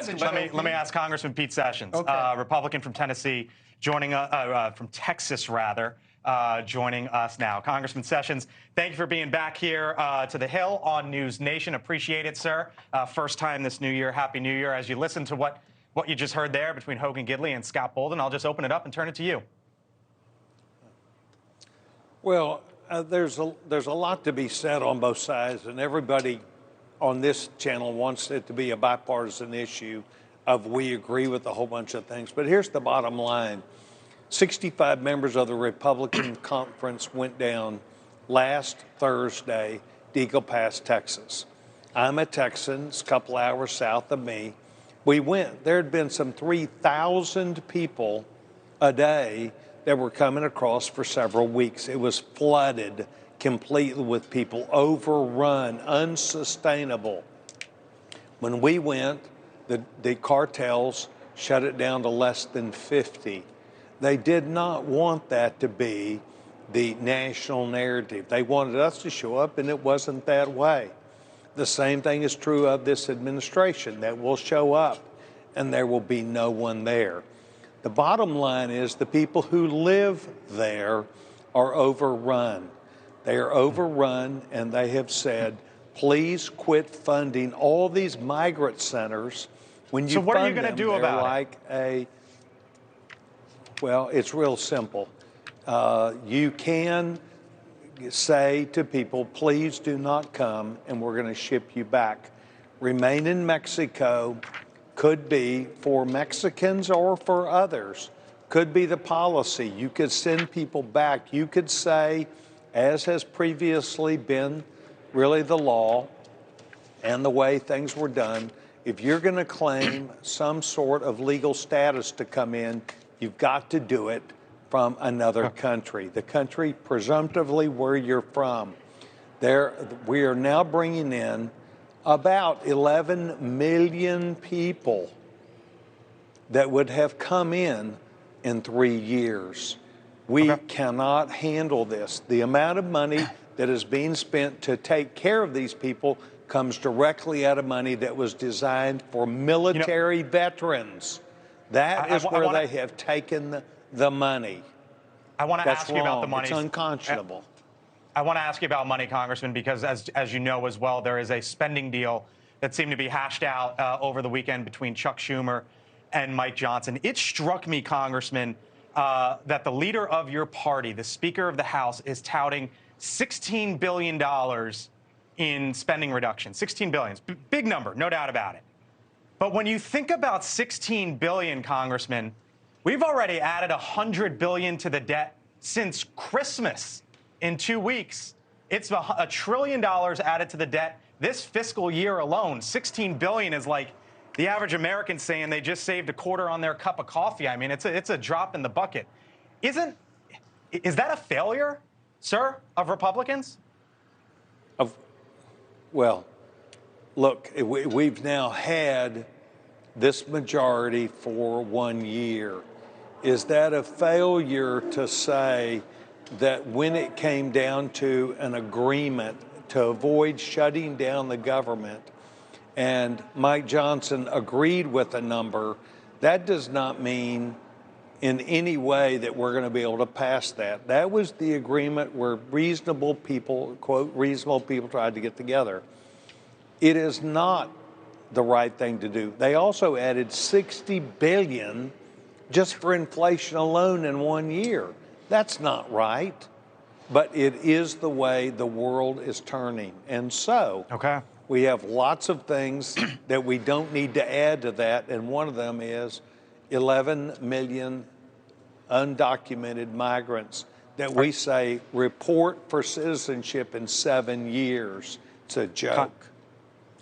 message. Let me ask Congressman Pete Sessions, Republican from Tennessee, joining from Texas rather, joining us now. Congressman Sessions, thank you for being back here to the Hill on News Nation. Appreciate it, sir. First time this new year. Happy New Year. As you listen to what you just heard there between Hogan Gidley and Scott Bolden, I'll just open it up and turn it to you. Well, there's a lot to be said on both sides, and everybody on this channel wants it to be a bipartisan issue of we agree with a whole bunch of things. But here's the bottom line. 65 members of the Republican conference went down last Thursday to Eagle Pass, Texas. I'm a Texan, it's a couple hours south of me. We went. There had been some 3,000 people a day that were coming across for several weeks. It was flooded completely with people, overrun, unsustainable. When we went, the cartels shut it down to less than 50. They did not want that to be the national narrative. They wanted us to show up, and it wasn't that way. The same thing is true of this administration, that will show up, and there will be no one there. The bottom line is the people who live there are overrun. They are overrun, and they have said, please quit funding all these migrant centers. When you so what fund are you going to do them, about like it? Well, it's real simple. You can say to people, please do not come, and we're going to ship you back. Remain in Mexico could be for Mexicans or for others, could be the policy. You could send people back. You could say, as has previously been really the law and the way things were done, if you're going to claim some sort of legal status to come in, you've got to do it from another country, the country presumptively where you're from. We are now bringing in about 11 million people that would have come in 3 years. We cannot handle this. The amount of money that is being spent to take care of these people comes directly out of money that was designed for military veterans. That is where they have taken the money. I want to ask you about the money. It's unconscionable. I want to ask you about money, Congressman, because as you know as well, there is a spending deal that seemed to be hashed out over the weekend between Chuck Schumer and Mike Johnson. It struck me, Congressman, that the leader of your party, the Speaker of the House, is touting $16 billion in spending reduction. $16 billion. Big number, no doubt about it. But when you think about $16 billion, Congressman, we've already added $100 billion to the debt since Christmas in 2 weeks. It's $1 trillion added to the debt this fiscal year alone. $16 billion is like the average American saying they just saved a quarter on their cup of coffee. I mean, it's a drop in the bucket. Is that a failure, sir, of Republicans? Well, look, we've now had this majority for 1 year. Is that a failure to say that when it came down to an agreement to avoid shutting down the government and Mike Johnson agreed with a number, that does not mean in any way that we're going to be able to pass that. That was the agreement where reasonable people, quote, reasonable people tried to get together. It is not the right thing to do. They also added $60 billion just for inflation alone in 1 year. That's not right, but it is the way the world is turning. And so we have lots of things that we don't need to add to that, and one of them is 11 million undocumented migrants that we say report for citizenship in 7 years. It's a joke.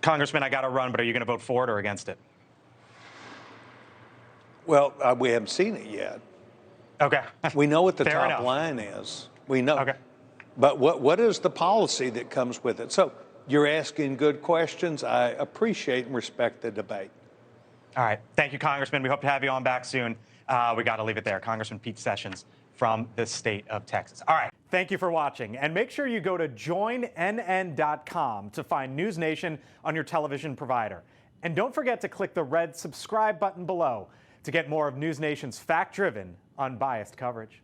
Congressman, I got to run, but are you going to vote for it or against it? Well, we haven't seen it yet. Okay. We know what the Fair top enough. line is. We know. Okay. But what is the policy that comes with it? So you're asking good questions. I appreciate and respect the debate. All right. Thank you, Congressman. We hope to have you on back soon. We got to leave it there. Congressman Pete Sessions from the state of Texas. All right. Thank you for watching. And make sure you go to joinnn.com to find News Nation on your television provider. And don't forget to click the red subscribe button below to get more of NewsNation's fact-driven, unbiased coverage.